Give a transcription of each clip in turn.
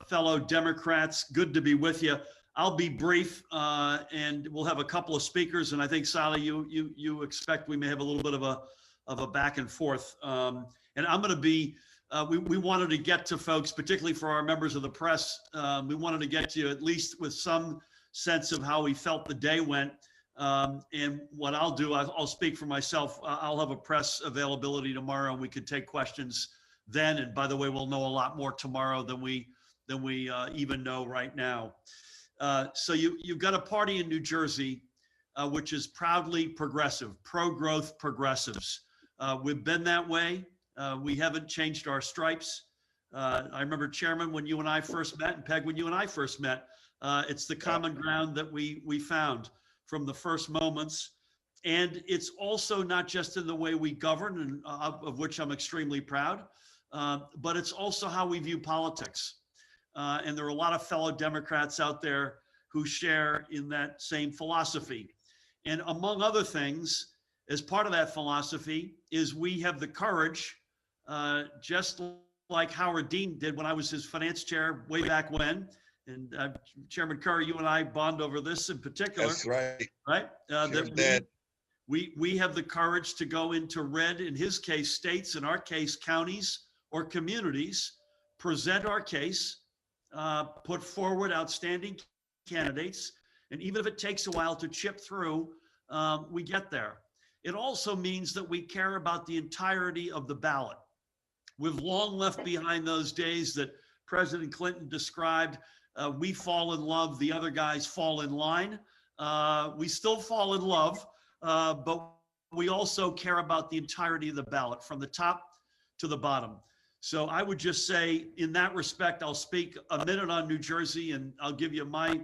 fellow Democrats. Good to be with you. I'll be brief, and we'll have a couple of speakers. And I think, Sally, you expect we may have a little bit of a back and forth. And I'm going to be. We wanted to get to folks, particularly for our members of the press. We wanted to get to you at least with some sense of how we felt the day went. And what I'll do, I'll speak for myself. I'll have a press availability tomorrow, and we could take questions then. And by the way, we'll know a lot more tomorrow than we even know right now. So you've got a party in New Jersey, which is proudly progressive, pro-growth progressives. We've been that way. We haven't changed our stripes. I remember, Chairman, when you and I first met, and Peg, when you and I first met, it's the common ground that we found from the first moments. And it's also not just in the way we govern, and of which I'm extremely proud, but it's also how we view politics. And there are a lot of fellow Democrats out there who share in that same philosophy. And among other things, as part of that philosophy is we have the courage, just like Howard Dean did when I was his finance chair way back when. And Chairman Curry, you and I bond over this in particular. That's right. Right? That we have the courage to go into red, in his case, states, in our case, counties or communities, present our case, put forward outstanding candidates. And even if it takes a while to chip through, we get there. It also means that we care about the entirety of the ballot. We've long left behind those days that President Clinton described. We fall in love, the other guys fall in line. We still fall in love, but we also care about the entirety of the ballot, from the top to the bottom. So I would just say, in that respect, I'll speak a minute on New Jersey, and I'll give you my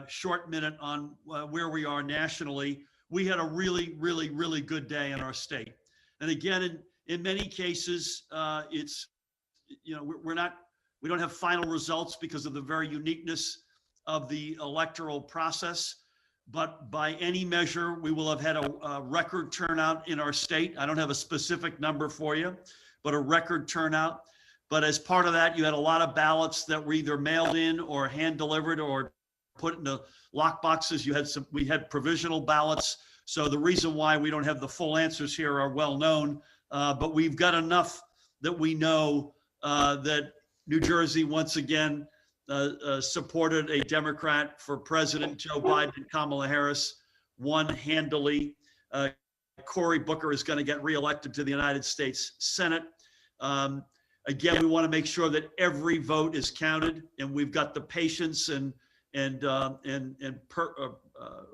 short minute on where we are nationally. We had a really, really, really good day in our state. And again, in many cases, it's, you know, we don't have final results because of the very uniqueness of the electoral process. But by any measure, we will have had a record turnout in our state. I don't have a specific number for you, but a record turnout. But as part of that, you had a lot of ballots that were either mailed in or hand delivered or put into lock boxes. We had provisional ballots. So the reason why we don't have the full answers here are well known, but we've got enough that we know that New Jersey once again supported a Democrat for president. Joe Biden and Kamala Harris won handily. Cory Booker is going to get reelected to the United States Senate. Again, we want to make sure that every vote is counted, and we've got the patience and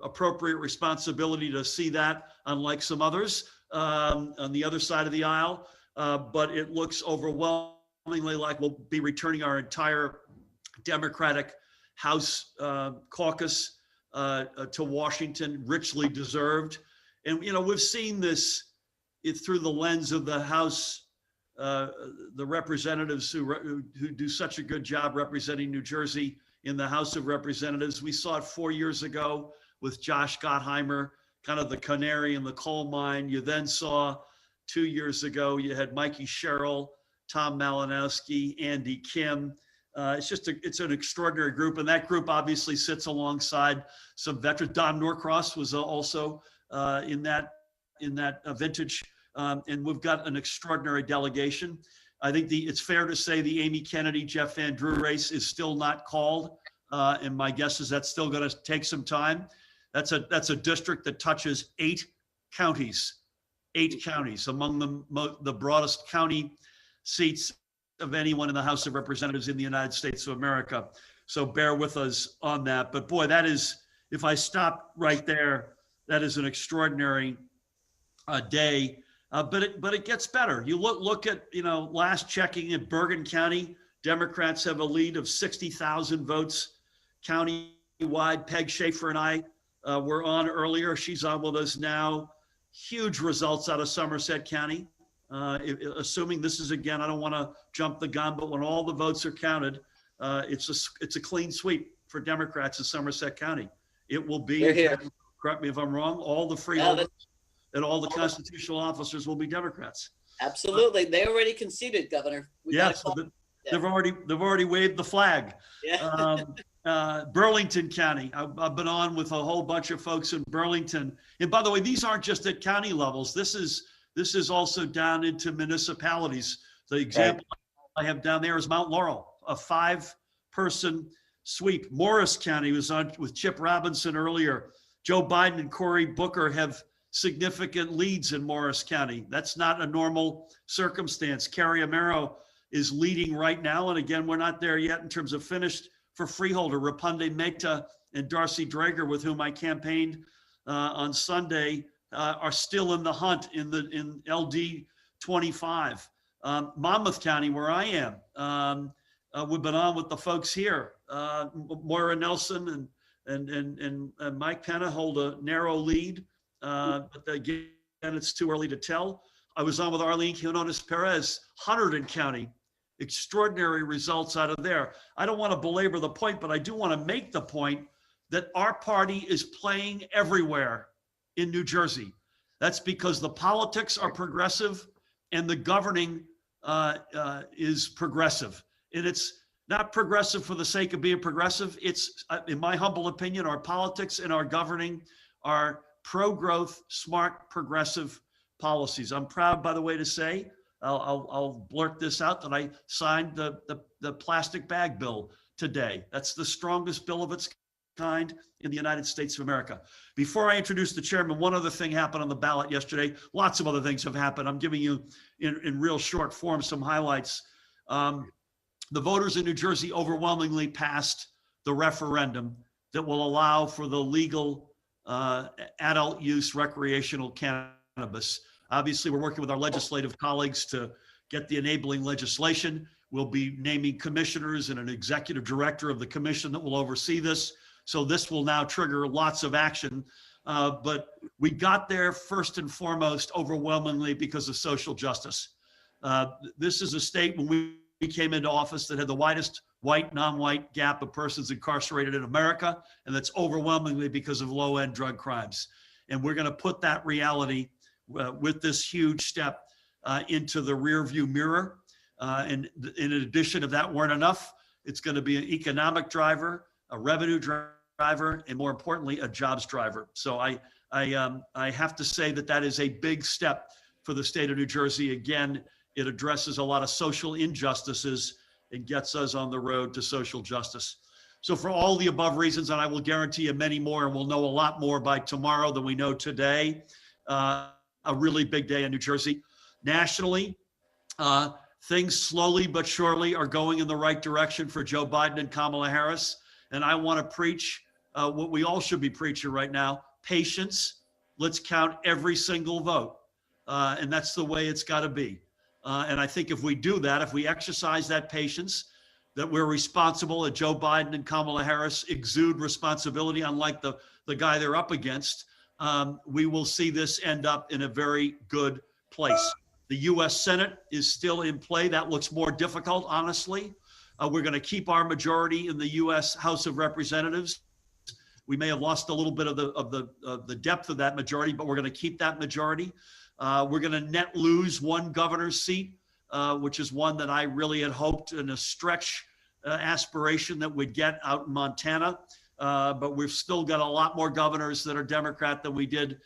appropriate responsibility to see that, unlike some others on the other side of the aisle. But it looks overwhelmingly like we'll be returning our entire Democratic House caucus to Washington, richly deserved. And, you know, we've seen this through the lens of the House, the representatives who do such a good job representing New Jersey in the House of Representatives. We saw it 4 years ago with Josh Gottheimer, kind of the canary in the coal mine. You then saw 2 years ago, you had Mikey Sherrill, Tom Malinowski, Andy Kim. It's an extraordinary group. And that group obviously sits alongside some veterans. Don Norcross was also in that vintage. And we've got an extraordinary delegation. I think it's fair to say the Amy Kennedy, Jeff Van Drew race is still not called. And my guess is that's still going to take some time. That's a district that touches 8 counties, among the broadest county seats of anyone in the House of Representatives in the United States of America. So bear with us on that. But boy, that is, if I stop right there, that is an extraordinary day. But it gets better. You look at, you know, last checking in Bergen County, Democrats have a lead of 60,000 votes county-wide. Peg Schaefer and I were on earlier. She's on with us now. Huge results out of Somerset County. Assuming this is, again, I don't want to jump the gun, but when all the votes are counted, it's a clean sweep for Democrats in Somerset County. It will be, correct me if I'm wrong, all the freeholders and all the constitutional officers will be Democrats. Absolutely. They already conceded, Governor. Yes. Yeah. They've already waved the flag. Yeah. Burlington County. I've been on with a whole bunch of folks in Burlington. And by the way, these aren't just at county levels. This is also down into municipalities. The example I have down there is Mount Laurel, a 5-person sweep. Morris County was on with Chip Robinson earlier. Joe Biden and Cory Booker have significant leads in Morris County. That's not a normal circumstance. Carrie Amero is leading right now. And again, we're not there yet in terms of finished for Freeholder. Rapunde Mehta and Darcy Drager, with whom I campaigned on Sunday, are still in the hunt in LD 25. Monmouth County, where I am, we've been on with the folks here. Moira Nelson and Mike Penna hold a narrow lead, but again, it's too early to tell. I was on with Arlene Quinones Perez, Hunterdon County. Extraordinary results out of there. I don't want to belabor the point, but I do want to make the point that our party is playing everywhere in New Jersey. That's because the politics are progressive and the governing is progressive. And it's not progressive for the sake of being progressive. It's, in my humble opinion, our politics and our governing are pro-growth, smart, progressive policies. I'm proud, by the way, to say, I'll blurt this out, that I signed the plastic bag bill today. That's the strongest bill of its kind in the United States of America. Before I introduce the chairman, one other thing happened on the ballot yesterday. Lots of other things have happened. I'm giving you in real short form some highlights. The voters in New Jersey overwhelmingly passed the referendum that will allow for the legal adult use recreational cannabis. Obviously, we're working with our legislative colleagues to get the enabling legislation. We'll be naming commissioners and an executive director of the commission that will oversee this. So this will now trigger lots of action. But we got there first and foremost overwhelmingly because of social justice. This is a state, when we came into office, that had the widest white, non-white gap of persons incarcerated in America, and that's overwhelmingly because of low-end drug crimes. And we're going to put that reality with this huge step into the rearview mirror. And in addition, if that weren't enough, it's going to be an economic driver, a revenue driver, and more importantly, a jobs driver. So I have to say that is a big step for the state of New Jersey. Again, it addresses a lot of social injustices and gets us on the road to social justice. So for all the above reasons, and I will guarantee you many more, and we'll know a lot more by tomorrow than we know today, a really big day in New Jersey. Nationally, things slowly but surely are going in the right direction for Joe Biden and Kamala Harris. And I want to preach what we all should be preaching right now: patience. Let's count every single vote. And that's the way it's got to be. And I think if we do that, if we exercise that patience, that we're responsible, that Joe Biden and Kamala Harris exude responsibility, unlike the guy they're up against, we will see this end up in a very good place. The U.S. Senate is still in play. That looks more difficult, honestly. We're going to keep our majority in the U.S. House of Representatives. We may have lost a little bit of the depth of that majority, but we're going to keep that majority. We're going to net lose one governor's seat, which is one that I really had hoped in a stretch aspiration that we'd get out in Montana. But we've still got a lot more governors that are Democrat than we did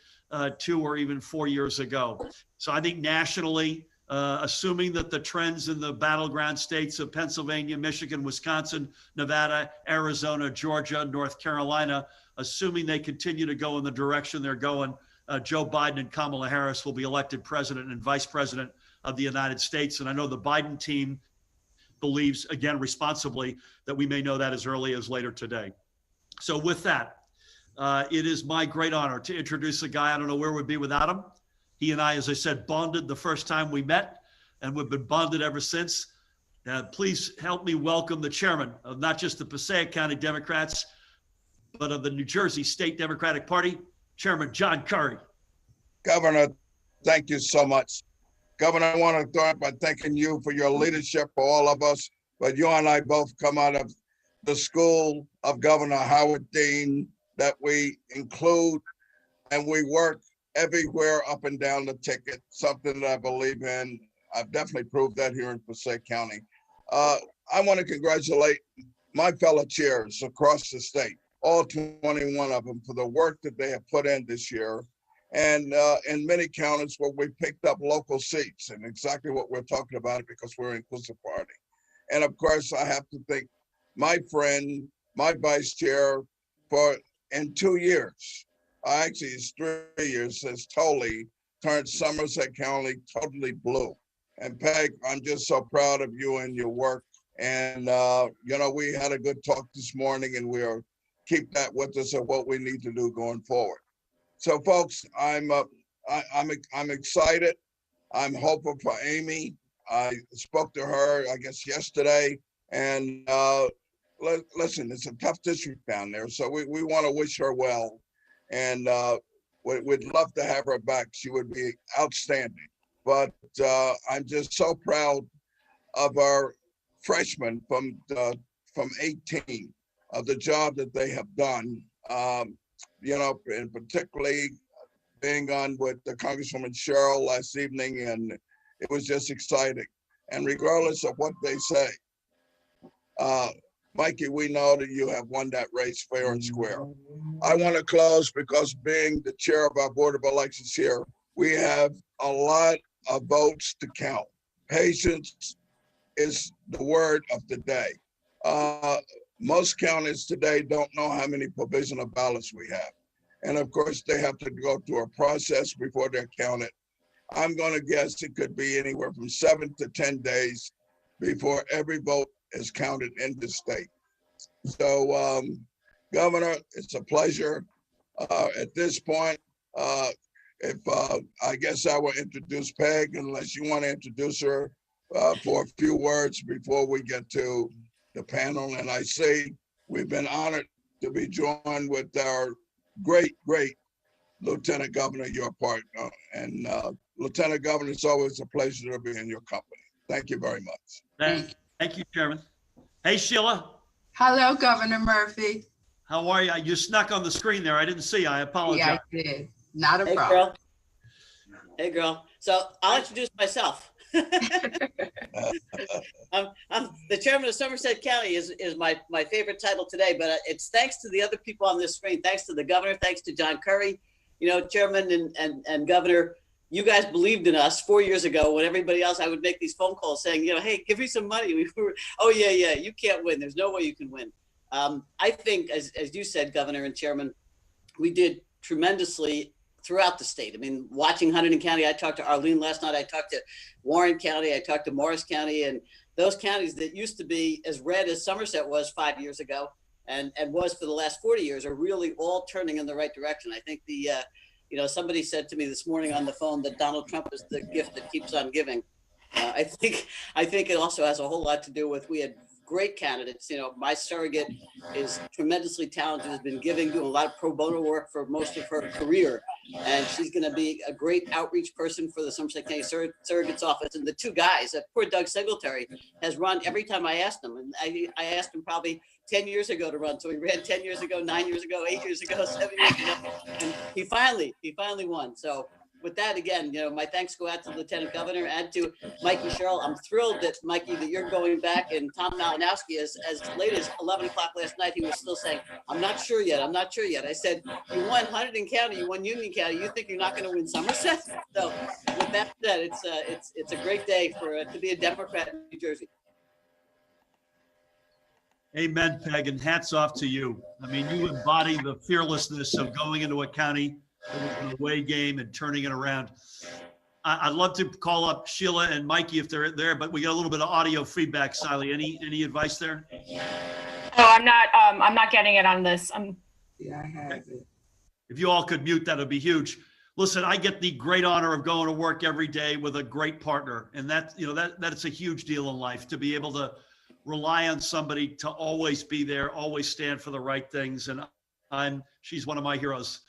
2 or even 4 years ago. So I think nationally, assuming that the trends in the battleground states of Pennsylvania, Michigan, Wisconsin, Nevada, Arizona, Georgia, North Carolina, assuming they continue to go in the direction they're going, Joe Biden and Kamala Harris will be elected president and vice president of the United States. And I know the Biden team believes, again, responsibly, that we may know that as early as later today. So with that, it is my great honor to introduce a guy I don't know where we'd be without him. He and I, as I said, bonded the first time we met, and we've been bonded ever since. Please help me welcome the chairman of not just the Passaic County Democrats, but of the New Jersey State Democratic Party, Chairman John Curry. Governor, thank you so much. Governor, I want to start by thanking you for your leadership for all of us, but you and I both come out of the school of Governor Howard Dean that we include, and we work everywhere up and down the ticket, something that I believe in. I've definitely proved that here in Passaic County. I want to congratulate my fellow chairs across the state, all 21 of them, for the work that they have put in this year. And in many counties where we picked up local seats, and exactly what we're talking about because we're an inclusive party. And of course, I have to thank my friend, my vice chair, for in 2 years, actually it's 3 years, has totally turned Somerset County totally blue. And Peg, I'm just so proud of you and your work. And you know, we had a good talk this morning, and we'll keep that with us of what we need to do going forward. So, folks, I'm excited. I'm hopeful for Amy. I spoke to her, I guess, yesterday, and listen, it's a tough district down there, so we want to wish her well, and we'd love to have her back. She would be outstanding. But I'm just so proud of our freshmen from 18, of the job that they have done. You know, and particularly being on with the Congresswoman Cheryl last evening, and it was just exciting. And regardless of what they say, Mikey, we know that you have won that race fair and square. I want to close because being the chair of our Board of Elections here, we have a lot of votes to count. Patience is the word of the day. Most counties today don't know how many provisional ballots we have. And of course, they have to go through a process before they're counted. I'm going to guess it could be anywhere from 7 to 10 days before every vote is counted in the state. So, Governor, it's a pleasure. At this point, if I guess I will introduce Peg, unless you want to introduce her for a few words before we get to the panel. And I say we've been honored to be joined with our great Lieutenant Governor, your partner. And Lieutenant Governor, it's always a pleasure to be in your company. Thank you very much. Thank you, Chairman. Hey, Sheila. Hello, Governor Murphy. How are you? You snuck on the screen there. I didn't see. I apologize. Yeah, I did. Not a problem. Girl. Hey, girl. So I'll introduce myself. I'm the chairman of Somerset County is my favorite title today, but it's thanks to the other people on this screen, thanks to the governor, thanks to John Curry, you know, chairman and governor. You guys believed in us 4 years ago when everybody else, I would make these phone calls saying, you know, hey, give me some money. We were, oh yeah, you can't win. There's no way you can win. I think, as you said, Governor and Chairman, we did tremendously throughout the state. I mean, watching Hunterdon County, I talked to Arlene last night, I talked to Warren County, I talked to Morris County, and those counties that used to be as red as Somerset was 5 years ago and was for the last 40 years are really all turning in the right direction. I think the, you know, somebody said to me this morning on the phone that Donald Trump is the gift that keeps on giving. I think it also has a whole lot to do with, we had great candidates. You know, my surrogate is tremendously talented, has been doing a lot of pro bono work for most of her career. And she's going to be a great outreach person for the Somerset County Surrogate's Office. And the two guys, poor Doug Singletary, has run every time I asked him. And I asked him probably 10 years ago to run. So he ran 10 years ago, 9 years ago, 8 years ago, 7 years ago. And he finally won. So with that, again, you know, my thanks go out to the Lieutenant Governor and to Mikey Cheryl. I'm thrilled that, Mikey, that you're going back, and Tom Malinowski, as late as 11 o'clock last night, he was still saying, I'm not sure yet. I said, you won Hunterdon County, you won Union County. You think you're not going to win Somerset? So with that said, it's a great day to be a Democrat in New Jersey. Amen, Peg, and hats off to you. I mean, you embody the fearlessness of going into a county with an away game and turning it around. I'd love to call up Sheila and Mikey if they're there, but we got a little bit of audio feedback. Sally, any advice there? Oh, I'm not getting it on this. Yeah, I have it. If you all could mute, that would be huge. Listen, I get the great honor of going to work every day with a great partner, and that's a huge deal in life, to be able to rely on somebody to always be there, always stand for the right things. And she's one of my heroes.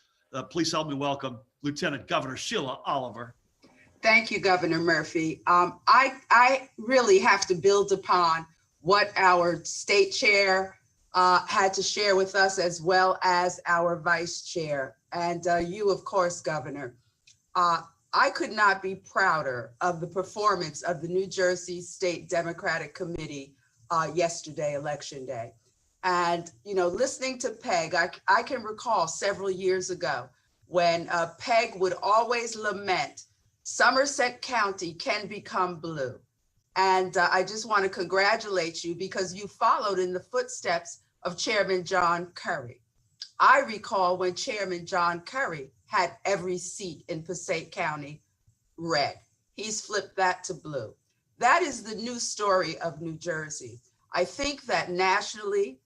Please help me welcome Lieutenant Governor Sheila Oliver. Thank you, Governor Murphy. I really have to build upon what our state chair had to share with us, as well as our vice chair. And you, of course, Governor. I could not be prouder of the performance of the New Jersey State Democratic Committee yesterday, Election Day. And, you know, listening to Peg, I can recall several years ago when Peg would always lament, Somerset County can become blue. And I just want to congratulate you because you followed in the footsteps of Chairman John Curry. I recall when Chairman John Curry had every seat in Passaic County red. He's flipped that to blue. That is the new story of New Jersey. I think that nationally,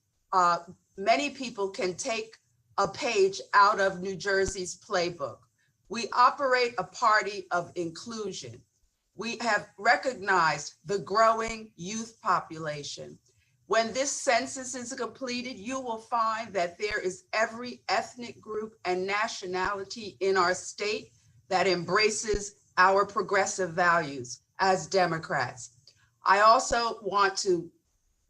many people can take a page out of New Jersey's playbook. We operate a party of inclusion. We have recognized the growing youth population. When this census is completed, you will find that there is every ethnic group and nationality in our state that embraces our progressive values as Democrats. I also want to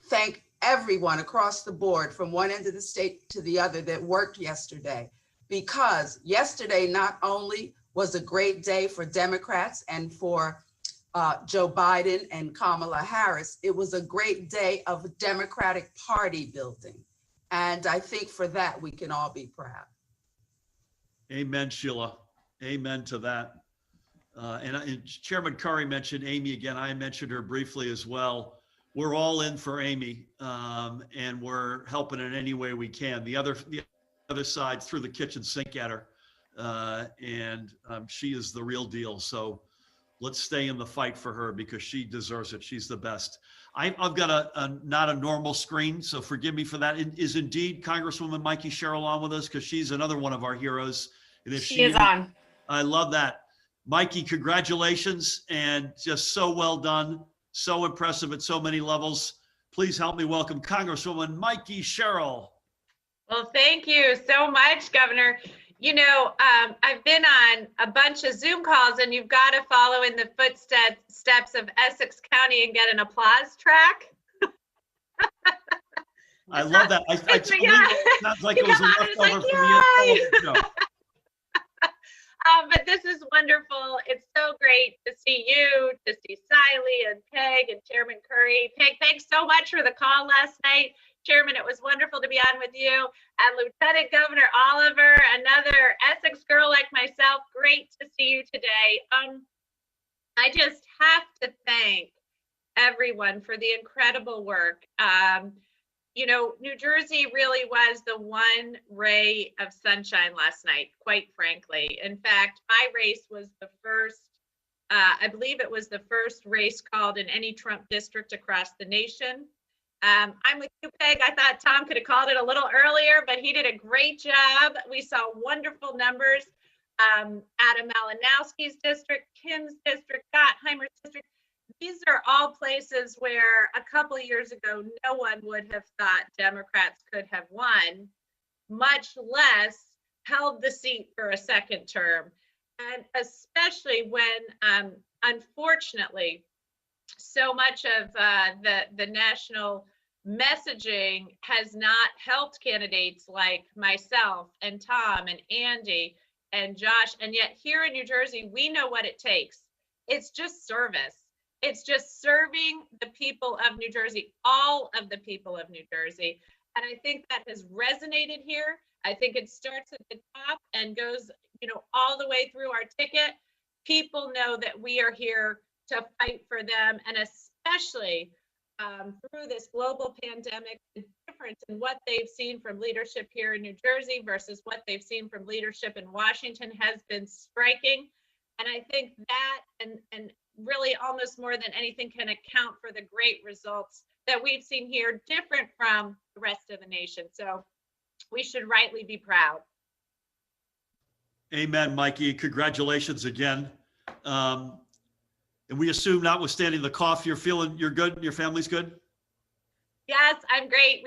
thank everyone across the board from one end of the state to the other that worked yesterday, because yesterday not only was a great day for Democrats and for Joe Biden and Kamala Harris, it was a great day of Democratic Party building. And I think for that, we can all be proud. Amen, Sheila. Amen to that. And Chairman Curry mentioned Amy again. I mentioned her briefly as well. We're all in for Amy, and we're helping in any way we can. The other side threw the kitchen sink at her, and she is the real deal. So let's stay in the fight for her because she deserves it. She's the best. I've got not a normal screen, so forgive me for that. Is indeed Congresswoman Mikey Sherrill on with us, because she's another one of our heroes. And if She is on. I love that. Mikey, congratulations, and just so well done. So impressive at so many levels. Please help me welcome Congresswoman Mikey Sherrill. Well, thank you so much, Governor. You know, I've been on a bunch of Zoom calls, and you've got to follow in the footsteps of Essex County and get an applause track. I love that. I told you, it sounds like it was a leftover from the show. But this is wonderful. It's so great to see you, to see Siley and Peg and Chairman Curry. Peg, thanks so much for the call last night. Chairman, it was wonderful to be on with you. And Lieutenant Governor Oliver, another Essex girl like myself, great to see you today. I just have to thank everyone for the incredible work. You know, New Jersey really was the one ray of sunshine last night, quite frankly. In fact, my race was the first, I believe it was the first race called in any Trump district across the nation. I'm with you, Peg. I thought Tom could have called it a little earlier, but he did a great job. We saw wonderful numbers. Adam Malinowski's district, Kim's district, Gottheimer's district. These are all places where a couple of years ago, no one would have thought Democrats could have won, much less held the seat for a second term. And especially when, unfortunately, so much of the national messaging has not helped candidates like myself and Tom and Andy and Josh. And yet here in New Jersey, we know what it takes. It's just service. It's just serving the people of New Jersey, all of the people of New Jersey. And I think that has resonated here. I think it starts at the top and goes, you know, all the way through our ticket. People know that we are here to fight for them, and especially through this global pandemic, the difference in what they've seen from leadership here in New Jersey versus what they've seen from leadership in Washington has been striking. And I think that and really almost more than anything can account for the great results that we've seen here, different from the rest of the nation. So we should rightly be proud. Amen, Mikey. Congratulations again. And we assume, notwithstanding the cough, you're good, your family's good? Yes, I'm great.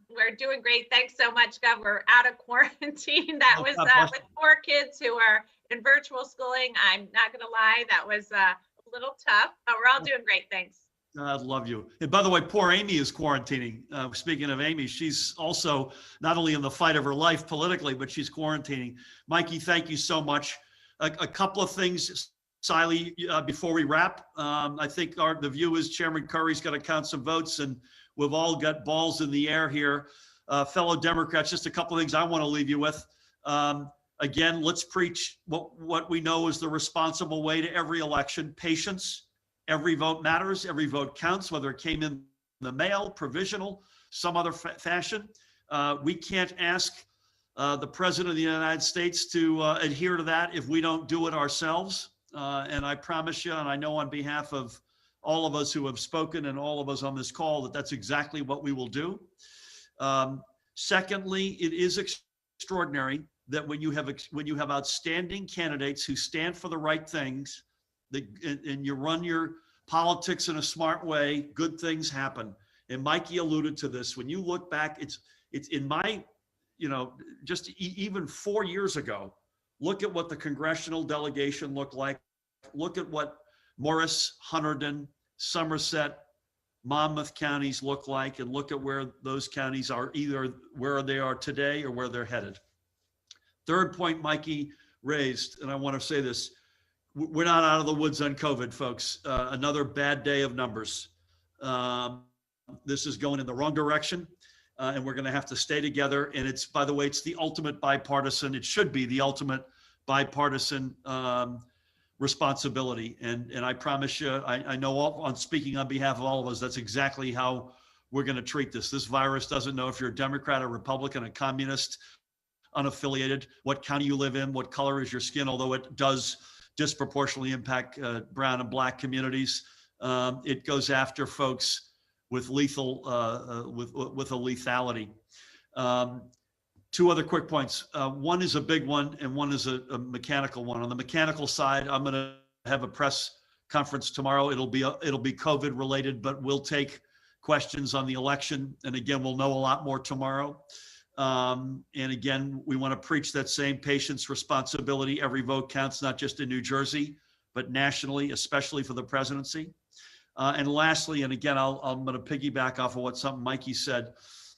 We're doing great. Thanks so much, Gov. We're out of quarantine. That was with 4 kids who are in virtual schooling. I'm not gonna lie, that was a little tough, but we're all doing great. Thanks. I love you. And by the way, poor Amy is quarantining. Speaking of Amy, she's also not only in the fight of her life politically, but she's quarantining. Mikey, thank you so much. a couple of things, Siley, before we wrap. I think the view is Chairman Curry's going to count some votes, and we've all got balls in the air here. Fellow Democrats, just a couple of things I want to leave you with. Again, let's preach what we know is the responsible way to every election: patience. Every vote matters. Every vote counts, whether it came in the mail, provisional, some other fashion. We can't ask the President of the United States to adhere to that if we don't do it ourselves. And I promise you, and I know on behalf of all of us who have spoken and all of us on this call, that that's exactly what we will do. Secondly, it is extraordinary that when you have outstanding candidates who stand for the right things, and you run your politics in a smart way, good things happen. And Mikey alluded to this. When you look back, it's in my, just even 4 years ago, look at what the congressional delegation looked like. Look at what Morris, Hunterdon, Somerset, Monmouth counties look like, and look at where those counties are, either where they are today or where they're headed. Third point Mikey raised, and I want to say this, we're not out of the woods on COVID, folks. Another bad day of numbers. This is going in the wrong direction, and we're going to have to stay together. And it's, by the way, it's the ultimate bipartisan. It should be the ultimate bipartisan responsibility. And I promise you, I know on speaking on behalf of all of us, that's exactly how we're going to treat this. This virus doesn't know if you're a Democrat or Republican, a communist, unaffiliated, what county you live in, what color is your skin, although it does disproportionately impact brown and black communities. It goes after folks with lethal, with a lethality. Two other quick points. One is a big one, and one is a mechanical one. On the mechanical side, I'm going to have a press conference tomorrow. It'll be COVID related, but we'll take questions on the election. And again, we'll know a lot more tomorrow. And again, we want to preach that same patience, responsibility. Every vote counts, not just in New Jersey, but nationally, especially for the presidency. And lastly, and again, I'm going to piggyback off of something Mikey said.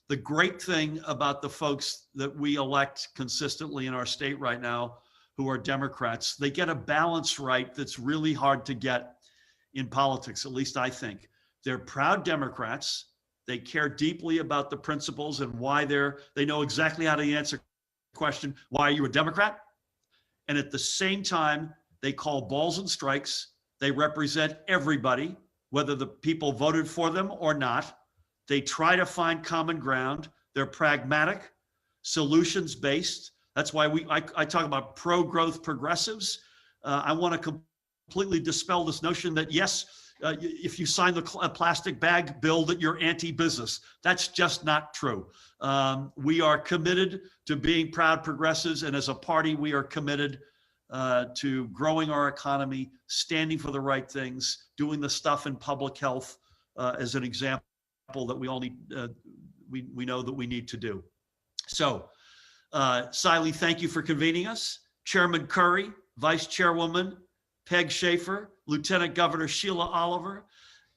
The great thing about the folks that we elect consistently in our state right now, who are Democrats, they get a balance right that's really hard to get in politics, at least I think. They're proud Democrats. They care deeply about the principles and why they know exactly how to answer the question, why are you a Democrat? And at the same time, they call balls and strikes. They represent everybody, whether the people voted for them or not. They try to find common ground. They're pragmatic, solutions-based. That's why I talk about pro-growth progressives. I want to completely dispel this notion that, yes, if you sign the plastic bag bill, that you're anti-business. That's just not true. We are committed to being proud progressives, and as a party, we are committed to growing our economy, standing for the right things, doing the stuff in public health as an example that we all need, we know that we need to do. So, Siley, thank you for convening us. Chairman Curry, Vice Chairwoman Peg Schaefer, Lieutenant Governor Sheila Oliver,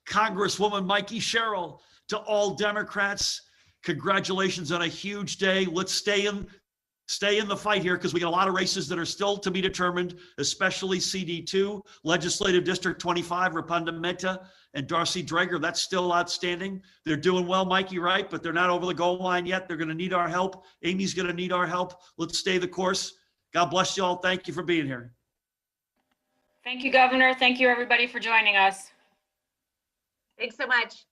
Congresswoman Mikey Sherrill, to all Democrats, congratulations on a huge day. Let's stay in the fight here, because we got a lot of races that are still to be determined, especially CD2, Legislative District 25, Rapanda Mehta and Darcy Drager. That's still outstanding. They're doing well, Mikey, right? But they're not over the goal line yet. They're going to need our help. Amy's going to need our help. Let's stay the course. God bless you all. Thank you for being here. Thank you, Governor. Thank you, everybody, for joining us. Thanks so much.